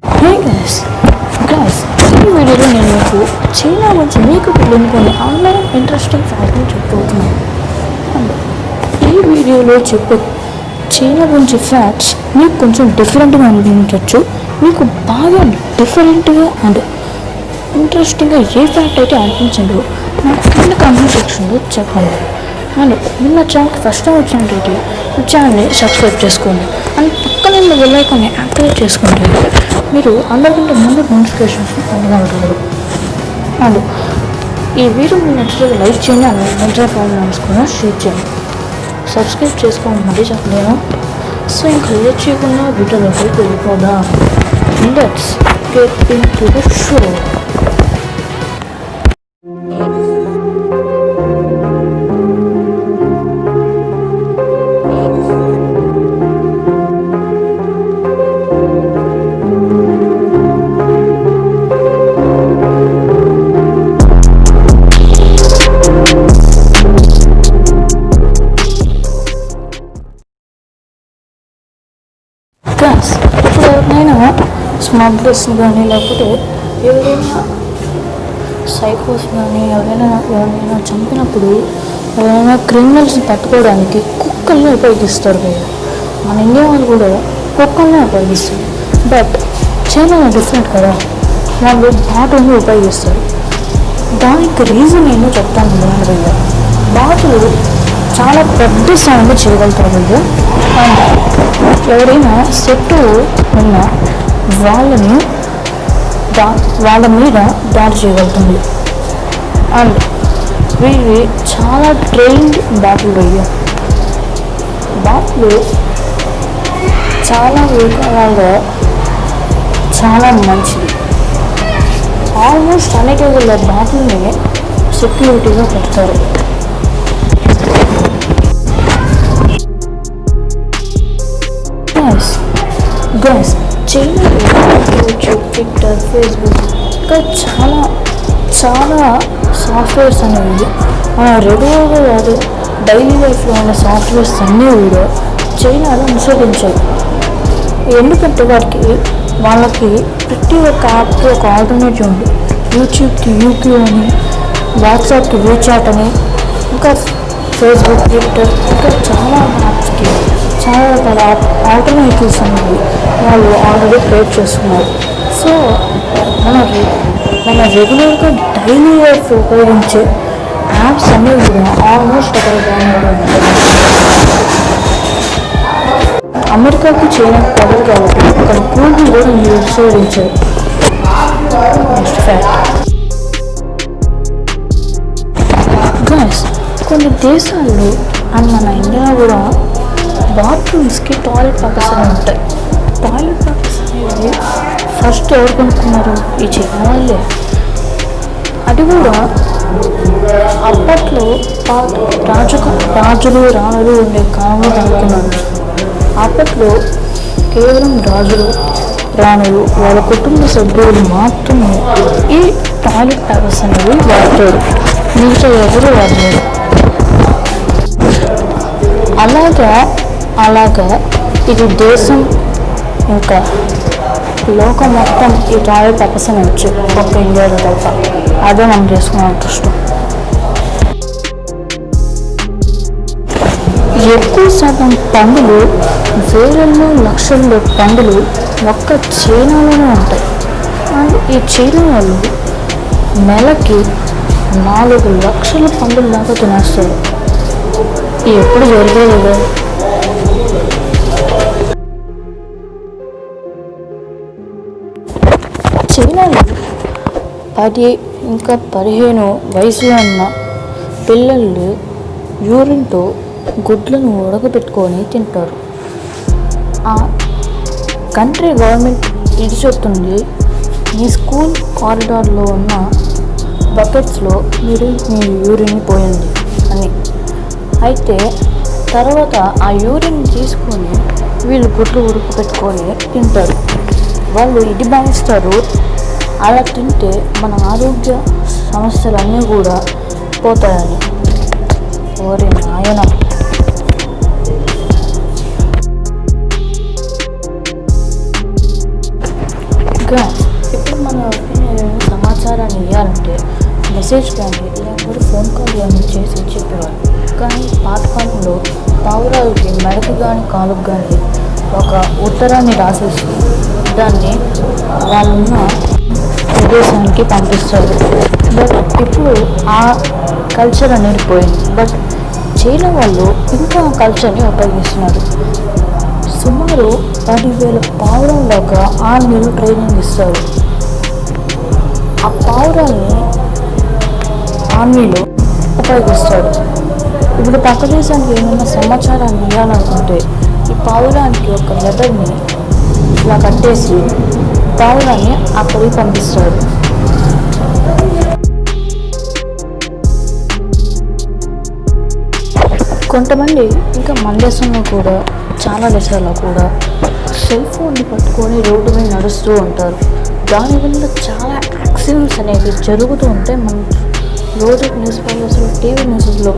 Hey guys guys ఈ వీడియోలో నేను మీకు చైనా నుంచి మీకు తెలియని కొన్ని ఆన్లైన్ ఇంట్రెస్టింగ్ ఫ్యాక్ట్ని చెప్పబోతున్నాను. అండ్ ఈ వీడియోలో చెప్పే చైనా గురించి ఫ్యాక్ట్స్ మీకు కొంచెం డిఫరెంట్గా అనిపించవచ్చు. మీకు బాగా డిఫరెంట్గా అండ్ ఇంట్రెస్టింగ్గా ఏ ఫ్యాక్ట్ అయితే అనిపించిందో నాకు కింద కామెంట్ సెక్షన్లో చెప్పండి. అండ్ నిన్న ఛానల్కి ఫస్ట్ టైం వచ్చినట్టయితే ఈ ఛానల్ని సబ్స్క్రైబ్ చేసుకోండి అండ్ పక్కన ఉన్న బెల్ ఐకాన్ని యాక్టివేట్ చేసుకుంటే మీరు అందరికంటే ముందు నోటిఫికేషన్స్ పొందగలుగుతారు. అండ్ ఈ వీడియో మీరు నచ్చితే లైక్ చేయండి అండ్ మంచిగా ప్రోగ్రామ్స్ కూడా షేర్ చేయండి. సబ్స్క్రైబ్ చేసుకోండి మరీ చెప్పలేను. సో ఇంకా లేట్ చేయకుండా వీడియోలోకి వెళ్ళిపోదాం. Let's get into the show. ఇప్పుడు ఎవరినైనా స్మగ్లర్స్ కానీ లేకపోతే ఎవరైనా సైకోస్ కానీ ఎవరైనా చంపినప్పుడు ఎవరైనా క్రిమినల్స్ని పట్టుకోవడానికి కుక్కల్ని ఉపయోగిస్తారు కదా. మన ఇండియా వాళ్ళు కూడా కుక్కల్ని ఉపయోగిస్తారు. బట్ చైనాలో డిఫరెంట్ కదా, వాళ్ళు బాతుల్ని ఉపయోగిస్తారు. దానికి రీజన్ ఏంటో చెప్తాను భయ్య. బాతులు చాలా పెద్ద సౌండ్ చేయగలుగుతారు భయ్య. అండ్ ఎవరైనా చెట్టు ఉన్న వాళ్ళ మీద దాడి చేయగలుగుతుంది. అండ్ వీరి చాలా ట్రైన్డ్ బాతులు భయ్య. బాతులు చాలా విధాలుగా చాలా మంచిది. ఆల్మోస్ట్ అన్ని కేజీల బాతుల్ని సెక్యూరిటీగా పెడతారు. గైస్ చైనాలో యూట్యూబ్, ట్విట్టర్, ఫేస్బుక్ ఇంకా చాలా సాఫ్ట్వేర్స్ అనేవి మన రెగ్యులర్గా కాదు డైలీ లైఫ్లో ఉన్న సాఫ్ట్వేర్స్ అన్నీ కూడా చైనాలో నిషేధించాయి. ఎందుకంటే వాళ్ళకి ప్రతి ఒక్క యాప్కి ఒక ఆల్టర్నేటివ్ ఉంది. యూట్యూబ్కి యూక్యూ అని, వాట్సాప్కి వీచాట్ అని, ఇంకా ఫేస్బుక్, ట్విట్టర్ ఇంకా చాలా యాప్స్కి చాలా రకాల ఆల్టర్నేటివ్స్ అనేవి వాళ్ళు ఆల్రెడీ క్రియేట్ చేస్తున్నారు. సో మన రెగ్యులర్గా డైలీ లైఫ్ ఉపయోగించే యాప్స్ అనేవి కూడా ఆల్మోస్ట్ అక్కడ అమెరికాకి చైనా పడదు కాబట్టి అక్కడ గూగుల్ కూడా నిషేధించారు. నెక్స్ట్ ఫ్యాక్ట్ గైస్, కొన్ని దేశాల్లో అండ్ మన ఇండియా కూడా బాత్రూమ్స్కి టాయిలెట్ పేపర్స్ అని ఉంటాయి. టాయిలెట్ పేపర్స్ అనేవి ఫస్ట్ ఎవరు కొనుక్కున్నారు? ఈ చైనా వాళ్ళే. అది కూడా అప్పట్లో రాజులు రాణులు ఉండే కాలంలో కనుక్కున్నారు. అప్పట్లో కేవలం రాజులు రాణులు వాళ్ళ కుటుంబ సభ్యులు మాత్రమే ఈ టాయిలెట్ పేపర్స్ అనేవి వాడతారు. మిగతా ఎవరు వాడలేదు. అలాగా ఇది దేశం ఇంకా లోకం మొత్తం ఈ టాయిలెట్ పేపర్స్ అని వచ్చు. ఒక ఇండియాలో తప్ప అదే మనం చేసుకునే అదృష్టం. ఎక్కువ శాతం పండులు, వేలల్లో లక్షల్లో పండులు ఒక్క చైనాలోనే ఉంటాయి. అండ్ ఈ చైనా వాళ్ళు నెలకి 4 లక్షల పండుల దాకా తినేస్తారు. ఎప్పుడు జరిగేది. చైనాలో 10 ఇంకా 15 వయసులో ఉన్న పిల్లలు యూరిన్తో గుడ్లను ఉడకబెట్టుకొని తింటారు. ఆ కంట్రీ గవర్నమెంట్ ఇది చెప్తుంది, మీ స్కూల్ కారిడార్లో ఉన్న బకెట్స్లో మీరు మీ యూరిన్ పోయండి అని. అయితే తర్వాత ఆ యూరిన్ తీసుకొని వీళ్ళు గుడ్లు ఉడకబెట్టుకొని తింటారు. వాళ్ళు ఇది భావిస్తారు, అలా తింటే మన ఆరోగ్య సమస్యలన్నీ కూడా పోతాయని. ఓరి నాయన. ఇప్పుడు మన సమాచారాన్ని ఇవ్వాలంటే మెసేజ్ కానీ లేకపోతే ఫోన్ కాల్ కానీ చేసి చెప్పేవారు. కానీ పాతకాలంలో పావురాలకి మెడకు కానీ కాలుకు కానీ ఒక ఉత్తరాన్ని రాసేసి దాన్ని వాళ్ళున్న ప్రదేశానికి పంపిస్తారు. బట్ ఇప్పుడు ఆ కల్చర్ అనేది పోయింది. బట్ చైనా వాళ్ళు ఇంకా కల్చర్ని ఉపయోగిస్తున్నారు. సుమారు 10,000 పావురం దాకా ఆర్మీలో ట్రైనింగ్ ఇస్తారు. ఆ పావురాన్ని ఆర్మీలో ఉపయోగిస్తారు. ఇప్పుడు పక్క దేశానికి ఏమైనా సమాచారాన్ని ఇవ్వాలనుకుంటే ఈ పావురానికి ఒక లెటర్ని ఇలా కట్టేసి పావురాన్ని అక్కడికి పంపిస్తారు. కొంతమంది ఇంకా మన దేశంలో కూడా చాలా దేశాల్లో కూడా సెల్ ఫోన్ని పట్టుకొని రోడ్డు మీద నడుస్తూ ఉంటారు. దానివల్ల చాలా యాక్సిడెంట్స్ అనేవి జరుగుతూ ఉంటాయి. మనం రోజు న్యూస్ పేపర్స్లో టీవీ న్యూస్లో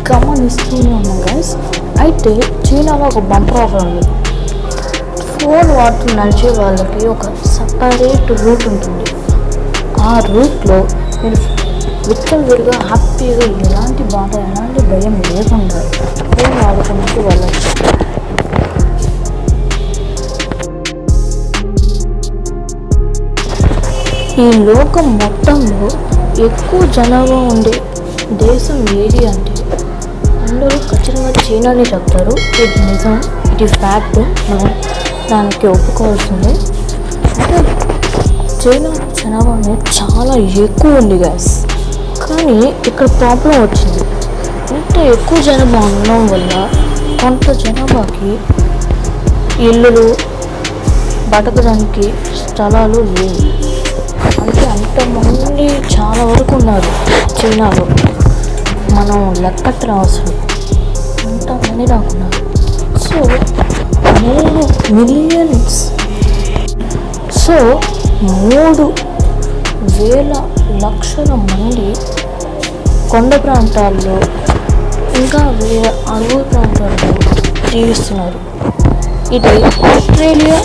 గమనిస్తూనే ఉన్నాం గైస్. అయితే చైనాలో ఒక బంపర్ ఆఫర్ ఉంది. ఫోన్ వాడుతూ నడిచే వాళ్ళకి ఒక సపరేట్ రూట్ ఉంటుంది. ఆ రూట్లో మీరు విచ్చలవిడిగా హ్యాపీగా ఎలాంటి బాధ ఎలాంటి భయం లేకుండా ఫోన్ వాడుకుంటూ వెళ్ళచ్చు. ఈ లోకం మొత్తంలో ఎక్కువ జనాభా ఉండే దేశం ఏది అంటే అందరూ ఖచ్చితంగా చైనానే చెప్తారు. ఇది నిజం, ఇది ఫ్యాక్ట్, మనం దానికి ఒప్పుకోవాల్సిందే. అంటే చైనా జనాభా అనేది చాలా ఎక్కువ ఉంది గ్యాస్. కానీ ఇక్కడ ప్రాబ్లం వచ్చింది. ఇంత ఎక్కువ జనాభా ఉండడం వల్ల కొంత జనాభాకి ఇల్లులు బతకడానికి స్థలాలు లేవు. అంటే అంతమంది చాలా వరకు ఉన్నారు చైనాలో. మనం లెక్కట్టు రావచ్చు అంతమంది రాకున్నారు. సో 3 మిలియన్స్, సో 3,000,00,000 మంది కొండ ప్రాంతాల్లో ఇంకా వేరే అడవి ప్రాంతాల్లో జీవిస్తున్నారు. ఇది ఆస్ట్రేలియా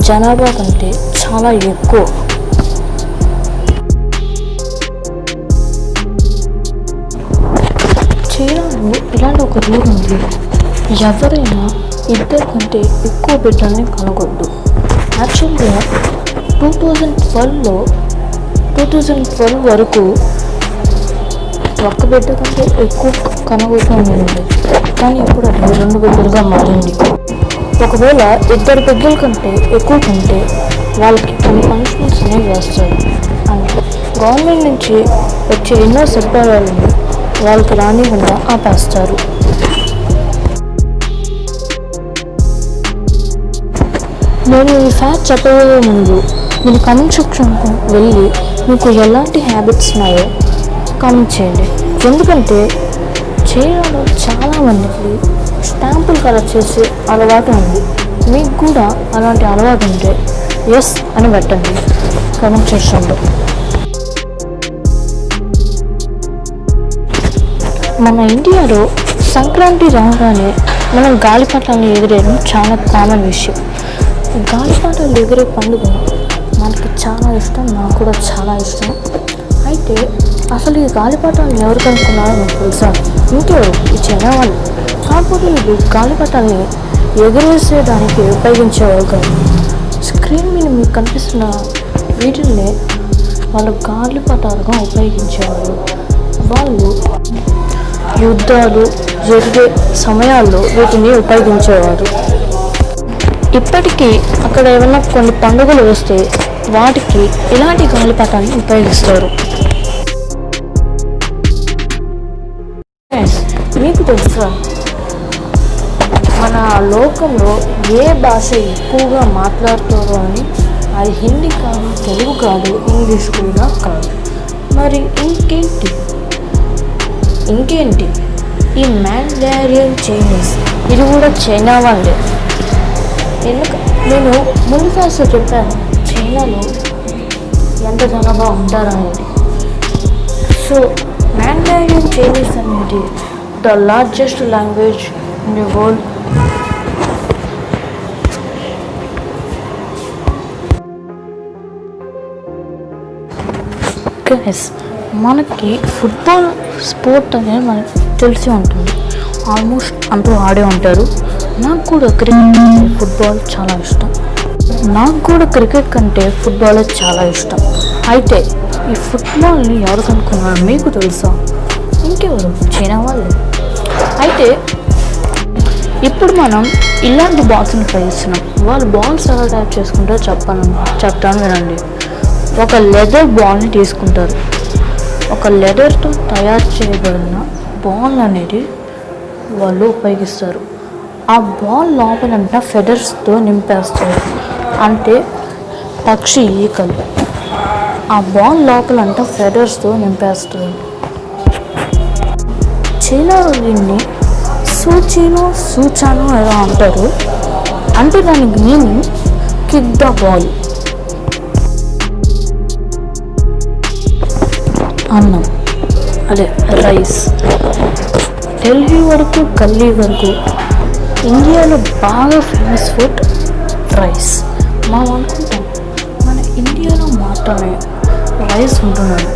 జనాభా కంటే చాలా ఎక్కువ. చైనాలో ఇలాంటి ఒక రూల్ ఉంది. ఎవరైనా 2 కంటే ఎక్కువ బిడ్డల్ని కనగొద్దు. యాక్చువల్గా 2012 వరకు ఒక్క బిడ్డ కంటే ఎక్కువ కనగొద్దు ఉండేది. కానీ ఇప్పుడు అది 2 బిడ్డలుగా మారింది. ఒకవేళ 2 బిడ్డల కంటే ఎక్కువ కంటే వాళ్ళకి కొన్ని పనిష్మెంట్స్ అనేవి వేస్తారు. అంటే గవర్నమెంట్ నుంచి వచ్చే ఎన్నో సదుపాయాలను వాళ్ళకి రానివ్వకుండా ఆపేస్తారు. నేను ఈ ఫ్యాక్ట్ చెప్పబోయే ముందు మీరు కామెంట్ సెక్షన్కు వెళ్ళి మీకు ఎలాంటి హ్యాబిట్స్ ఉన్నాయో కామెంట్ చేయండి. ఎందుకంటే చైనాలో చాలామందికి స్టాంపులు కలెక్ట్ చేసే అలవాటు ఉంది. మీకు కూడా అలాంటి అలవాటు ఉంటే ఎస్ అని పెట్టండి కామెంట్ సెక్షన్లో. మన ఇండియాలో సంక్రాంతి రాగానే మనం గాలిపటాలను ఎగిరేయడం చాలా కామన్ విషయం. గాలిపటాలు ఎగిరే పండుగ మనకి చాలా ఇష్టం, నాకు కూడా చాలా ఇష్టం. అయితే అసలు ఈ గాలిపటాలను ఎవరు కనుక్కున్నారో నాకు తెలుసా? ఇంకెవరు? ఈ చైనా వాళ్ళు. కాకపోతే ఇది గాలిపటాన్ని ఎగిరేసేయడానికి ఉపయోగించేవారు కాదు. స్క్రీన్ మీద మీకు కనిపిస్తున్న వీటిల్ని వాళ్ళు గాలిపటాలుగా ఉపయోగించేవారు. వాళ్ళు యుద్ధాలు జరిగే సమయాల్లో వీటిని ఉపయోగించేవారు. ఇప్పటికీ అక్కడ ఏమైనా కొన్ని పండుగలు వస్తే వాటికి ఇలాంటి గాలిపటాన్ని ఉపయోగిస్తారు. మీకు తెలుసా మన లోకంలో ఏ భాష ఎక్కువగా మాట్లాడుతారో అని? అది హిందీ కాదు, తెలుగు కాదు, ఇంగ్లీష్ కూడా కాదు. మరి ఇంకేంటి ఈ మ్యాండరియన్ చైనీస్, ఇది కూడా చైనా వాళ్ళే. నేను ముందు క్లాస్లో చెప్పాను చైనాలో ఎంత జనాభా ఉంటారనేది. సో మ్యాండరియన్ చైనీస్ అనేది the largest language in the world. Guys, మనకి ఫుట్బాల్ స్పోర్ట్ అనేది మనకి తెలిసి ఉంటుంది, ఆల్మోస్ట్ అందరూ ఆడే ఉంటారు. నాకు కూడా క్రికెట్ ఫుట్బాల్ చాలా ఇష్టం. నాకు కూడా క్రికెట్ కంటే ఫుట్బాల్ చాలా ఇష్టం. అయితే ఈ ఫుట్బాల్ని ఎవరు కనుక్కున్నారు మీకు తెలుసా? ఇంకెవరు? చైనా వాళ్ళు. అయితే ఇప్పుడు మనం ఇలాంటి బాల్స్ని ట్రై చేస్తున్నాం. వాళ్ళు బాల్స్ ఎలా తయారు చేసుకుంటారో చెప్తాను వినండి. ఒక లెదర్ బాల్ని తీసుకుంటారు. ఒక లెదర్తో తయారు చేయబడిన బాల్ అనేది వాళ్ళు ఉపయోగిస్తారు. ఆ బాల్ లోపలంతా ఫెదర్స్తో నింపేస్తారు, అంటే పక్షి ఈకలు. ఆ బాల్ లోపలంతా ఫెదర్స్తో నింపేస్తారు. చైనాలో దీన్ని సూచాను ఎలా అంటారు, అంటే దానికి మీనింగ్ కిక్ ద బాల్. అన్నం, అదే రైస్. ఢిల్లీ వరకు గల్లీ వరకు ఇండియాలో బాగా ఫేమస్ ఫుడ్ రైస్. మనం అనుకుంటాం మన ఇండియాలో మాత్రమే రైస్ ఉంటున్నాడు,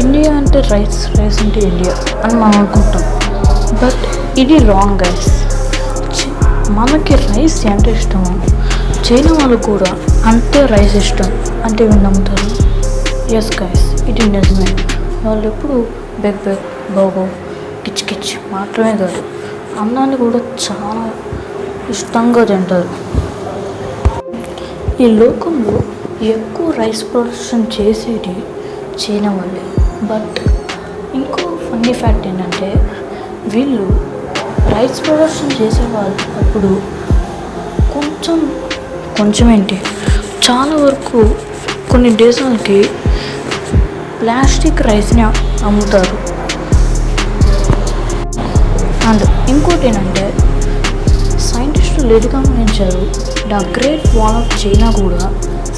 ఇండియా అంటే రైస్ అంటే ఇండియా అని మనం అనుకుంటాం. బట్ ఇది రాంగ్ గైస్. మనకి రైస్ ఎంత ఇష్టమో చైనా వాళ్ళు కూడా అంతే రైస్ ఇష్టం అంటే వీళ్ళు నమ్ముతారు. ఎస్ గైస్, ఇది నిజమే. వాళ్ళు ఎప్పుడు బెగ్ బాబో కిచ్ మాత్రమే కాదు, అన్నాన్ని కూడా చాలా ఇష్టంగా తింటారు. ఈ లోకంలో ఎక్కువ రైస్ ప్రొడక్షన్ చేసేది చైనా వాళ్ళే. బట్ ఇంకో ఫన్నీ ఫ్యాక్ట్ ఏంటంటే వీళ్ళు రైస్ ప్రొడక్షన్ చేసేవాళ్ళు అప్పుడు కొంచెం ఏంటి చాలా వరకు కొన్ని దేశాలకి ప్లాస్టిక్ రైస్ని అమ్ముతారు. అండ్ ఇంకోటి ఏంటంటే సైంటిస్టులు ఏది గమనించారు, the great wall of China కూడా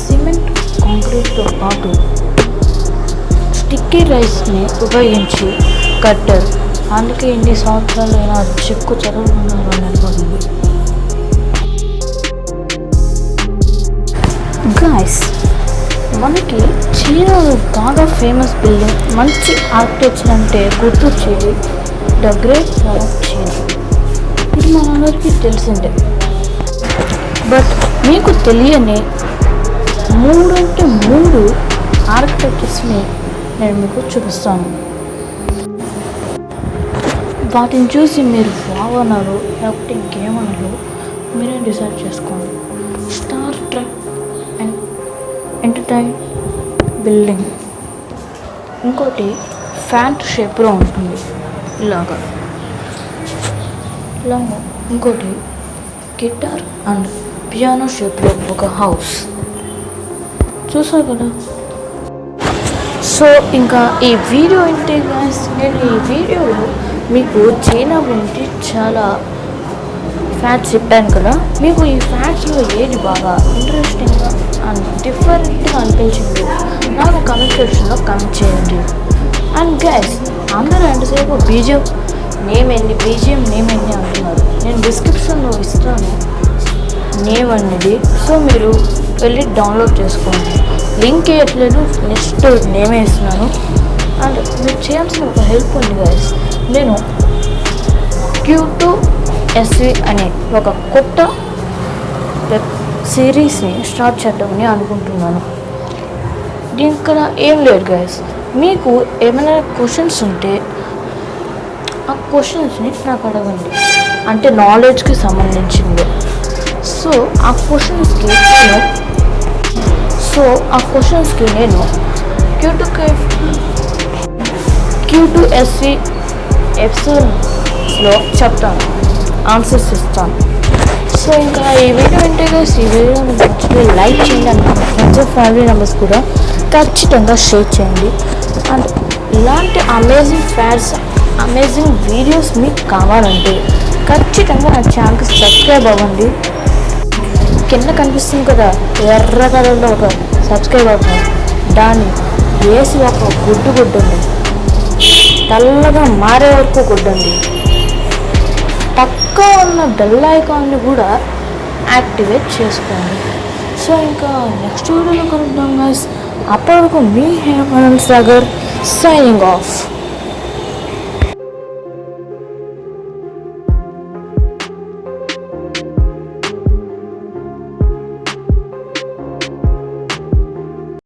సిమెంట్ కాంక్రీట్తో పాటు స్టిక్కీ రైస్ని ఉపయోగించి కట్టారు. అందుకే ఇన్ని సంవత్సరాలు అయినా చెక్కు చదవకుండా నిలబడింది. గాయస్, మనకి చైనాలో బాగా ఫేమస్ బిల్డింగ్ మంచి ఆర్కిటెక్చర్ అంటే గుర్తొచ్చేది the great wall of China. ఇది మనందరికీ తెలిసిందే. బట్ మీకు తెలియని 3 ఆర్కిటెక్చర్స్ని నేను మీకు చూపిస్తాను. వాటిని చూసి మీరు బాగున్నారు లేకపోతే ఇంకేమన్నారు మీరే డిసైడ్ చేసుకోండి. Star trek and entertain building, ఇంకోటి ఫ్యాంట్ షేప్లో ఉంటుంది ఇలాగా, ఇంకోటి గిటార్ అండ్ పియానో షేప్లో ఒక హౌస్. చూసారు కదా. సో ఇంకా ఈ వీడియో అంటే గాయస్, నేను ఈ వీడియోలో మీకు చైనా గురించి చాలా ఫ్యాక్ట్స్ చెప్పాను కదా. మీకు ఈ ఫ్యాక్ట్స్లో ఏది బాగా ఇంట్రెస్టింగ్గా అండ్ డిఫరెంట్గా అనిపించింది నాకు కమెంట్ సెక్షన్లో కమెంట్ చేయండి. అండ్ గైస్, అందరూ ఎంతసేపు బీజిఎం నేమ్ ఏంటి అంటున్నారు. నేను డిస్క్రిప్షన్లో ఇస్తాను నేమ్ అనేది, సో మీరు వెళ్ళి డౌన్లోడ్ చేసుకోండి. లింక్ వేయట్లేదు, నెక్స్ట్ నేమే ఇస్తున్నాను. అండ్ మీరు చేయాల్సిన ఒక హెల్ప్ ఉంది గైస్, నేను Q2SV అనే ఒక కొత్త వెబ్ సిరీస్ని స్టార్ట్ చేద్దామని అనుకుంటున్నాను. దీనికడ ఏం లేదు గైస్, మీకు ఏమైనా క్వశ్చన్స్ ఉంటే ఆ క్వశ్చన్స్ని నాకు అడగండి, అంటే నాలెడ్జ్కి సంబంధించింది. సో ఆ క్వశ్చన్స్కి నేను Q2SV ఎపిసోడ్స్లో చెప్తాను, ఆన్సర్స్ ఇస్తాను. సో ఇంకా ఈ వీడియో అంటే ఈ వీడియో నచ్చితే లైక్ చేయండి, and friends and family members కూడా ఖచ్చితంగా షేర్ చేయండి. అండ్ ఇలాంటి అమేజింగ్ ఫ్యాక్ట్స్, అమేజింగ్ వీడియోస్ మీకు కావాలంటే ఖచ్చితంగా నా ఛానల్కి సబ్స్క్రైబ్ అవ్వండి. కింద కనిపిస్తుంది కదా ఎర్ర కలర్లో ఒక సబ్స్క్రైబ్ అవుతుంది, దాన్ని వేసి ఒక గుడ్డండి, తెల్లగా మారే వరకు గుడ్డండి. పక్కా ఉన్న బెల్ ఐకాన్ని కూడా యాక్టివేట్ చేసుకోండి. సో ఇంకా నెక్స్ట్ వీడియోలో కలుద్దాం గైస్. అప్పటి వరకు మీ హేమంత్ సాగర్ సైనింగ్ ఆఫ్.